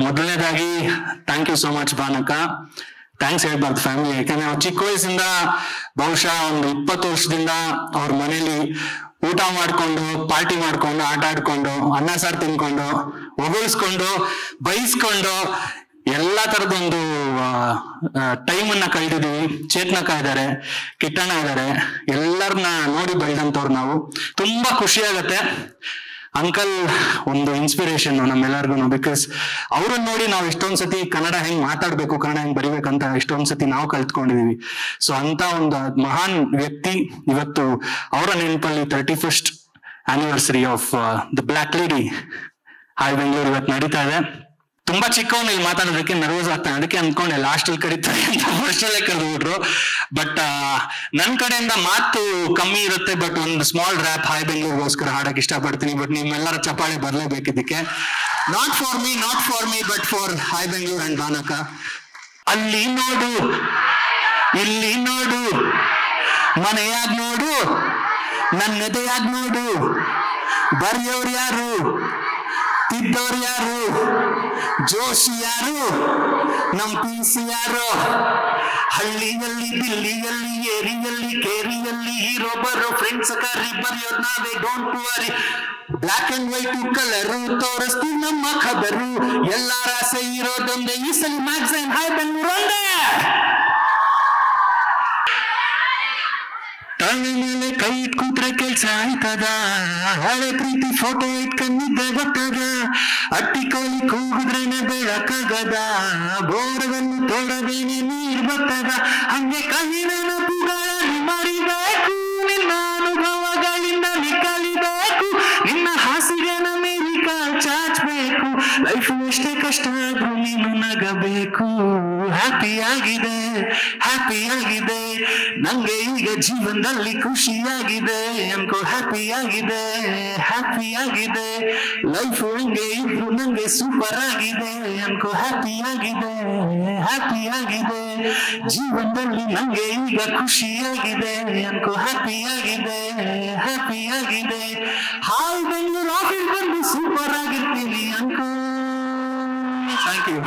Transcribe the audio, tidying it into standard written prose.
ಮೊದಲನೇದಾಗಿ thank you so much ಭಾನಕ. Thanks ಹೇಳ್ಬಾರ್ದು ಫ್ಯಾಮಿಲಿ, ಯಾಕಂದ್ರೆ ನಾವು ಚಿಕ್ಕ ವಯಸ್ಸಿಂದ ಬಹುಶಃ ಒಂದು 20 ವರ್ಷದಿಂದ ಅವ್ರ ಮನೇಲಿ ಊಟ ಮಾಡ್ಕೊಂಡು, ಪಾರ್ಟಿ ಮಾಡ್ಕೊಂಡು, ಆಟ ಆಡ್ಕೊಂಡು, ಅನ್ನ ಸಾರು ತಿನ್ಕೊಂಡು, ಹೊಗಳಿಸ್ಕೊಂಡು, ಬೈಸ್ಕೊಂಡು ಎಲ್ಲಾ ತರದೊಂದು ಟೈಮ್ ಅನ್ನ ಕಳೆದಿದೀವಿ. ಚೇತನಕ ಇದ್ದಾರೆ, ಕಿಟ್ಟಣ್ಣ ಇದ್ದಾರೆ, ಎಲ್ಲರನ್ನ ನೋಡಿ ಬೆಳೆದಂತವ್ರು ನಾವು. ತುಂಬಾ ಖುಷಿ ಆಗತ್ತೆ. ಅಂಕಲ್ ಒಂದು ಇನ್ಸ್ಪಿರೇಷನ್ ನಮ್ಮೆಲ್ಲರಿಗೂ. ಬಿಕಾಸ್ ಅವ್ರನ್ನ ನೋಡಿ ನಾವು ಎಷ್ಟೊಂದ್ ಸತಿ ಕನ್ನಡ ಹೆಂಗ್ ಮಾತಾಡ್ಬೇಕು, ಕನ್ನಡ ಹೆಂಗ್ ಬರಿಬೇಕಂತ ಎಷ್ಟೊಂದ್ ಸತಿ ನಾವು ಕಲ್ತ್ಕೊಂಡಿದೀವಿ. ಸೊ ಅಂತ ಒಂದು ಮಹಾನ್ ವ್ಯಕ್ತಿ ಇವತ್ತು ಅವರ ನೆನಪಲ್ಲಿ 31st anniversary of the black lady hi Bengaluru ಇವತ್ತು ನಡೀತಾ ಇದೆ. ತುಂಬಾ ಚಿಕ್ಕವನ್ನ ಇಲ್ಲಿ ಮಾತಾಡೋದಕ್ಕೆ ನರ್ವಸ್ ಆಗ್ತಾನೆ, ಅದಕ್ಕೆ ಅಂದ್ಕೊಂಡೆ ಲಾಸ್ಟ್ ಅಲ್ಲಿ ಕರೀತಾರೆ ಅಂತ ಫಸ್ಟಲ್ಲೇ ಕರೆದ್ಬಿಟ್ರು. ಬಟ್ ನನ್ ಕಡೆಯಿಂದ ಮಾತು ಕಮ್ಮಿ ಇರುತ್ತೆ, ಬಟ್ ಒಂದು ಸ್ಮಾಲ್ ರ್ಯಾಪ್ ಹಾಯ್ ಬೆಂಗಳೂರಿಗೋಸ್ಕರ ಹಾಡಕ್ ಇಷ್ಟಪಡ್ತೀನಿ. ಬಟ್ ನಿಮ್ಮೆಲ್ಲರ ಚಪ್ಪಾಳೆ ಬರ್ಲೇಬೇಕಿದ್ದಕ್ಕೆ. Not for me but for hi Bengaluru and ಭಾನಕ. ಅಲ್ಲಿ ನೋಡು, ಇಲ್ಲಿ ನೋಡು, ಮನೆಯಾಗ ನೋಡು, ನನ್ನೆದೆಯಾಗ ನೋಡು, ಬರೆಯೋರು ಯಾರು, ತಿದ್ದೋರು ಯಾರು, ಜೋಶಿ ಯಾರು, ನಮ್ ಪಿಸಿ ಯಾರು, ಹಳ್ಳಿಯಲ್ಲಿ, ದಿಲ್ಲಿಯಲ್ಲಿ, ಏರಿಯಲ್ಲಿ, ಕೇರಿಯಲ್ಲಿ, ಹೀರೋ ಬರೋ ಫ್ರೆಂಡ್ಸ್ ಕರಿ ಬರೆಯೋದು ನಾವೇ, don't worry. Black and white colour ತೋರಿಸ್ತೀವಿ ನಮ್ಮ ಖಬರು, ಎಲ್ಲಾರ ಆಸೆ ಇರೋದೊಂದೇ ಈ ಸಲ ಮ್ಯಾಗ್ಝೈನ್ ಹಾಯ್ ಬೆಂಗಳೂರು ಒಂದೇ. ತಲೆ ಮೇಲೆ ಕೈ ಇಟ್ ಕೂತ್ರೆ ಕೆಲ್ಸ ಆಯ್ತದ, ಹಳೆ ಪ್ರೀತಿ ಫೋಟೋ ಇಟ್ಕೊಂಡಿದ್ದೆ ಗೊತ್ತದ, ಅಟ್ಟಿಕೋಲಿ ಕೂಗಿದ್ರೇನೆ ಬೆಳಕಾಗದ, ಬೋರವನ್ನು ತೋಡದೇನೆ ನೀರ್ ಬರ್ತದ, ಹಂಗೆ ಕಹಿ ನೆನಪುಗಳಲ್ಲಿ ಮರಿಬೇಕು, ನಿನ್ನ ಅನುಭವಗಳಿಂದ ಕಲಿಬೇಕು, ನಿನ್ನ ಹಾಸಿಗೆನ ಮೇಲಿಕ ಚಾಚಬೇಕು, ಲೈಫ್ ಎಷ್ಟೇ ಕಷ್ಟ ಆದ್ರೂ ನೀನು ನಗಬೇಕು. ಹ್ಯಾಪಿ ಆಗಿದೆ ನಂಗೆ ಈಗ ಜೀವನದಲ್ಲಿ ಖುಷಿಯಾಗಿದೆ ಅನ್ಕೋ, ಹ್ಯಾಪಿ ಆಗಿದೆ ಲೈಫ್ ಹಂಗೆ ಇದ್ರು ನಂಗೆ ಸೂಪರ್ ಆಗಿದೆ ಅನ್ಕೋ, ಹ್ಯಾಪಿ ಆಗಿದೆ ಜೀವನದಲ್ಲಿ ನಂಗೆ ಈಗ ಖುಷಿಯಾಗಿದೆ ಅನ್ಕೋ, ಹ್ಯಾಪಿ ಆಗಿದೆ. ಹಾಯ್ ಬೆಂಗಳೂರು ಆಫೀಸ್ ಬಂದು ಸೂಪರ್ ಆಗಿರ್ತೀನಿ ಅನ್ಕೋ. Thank you.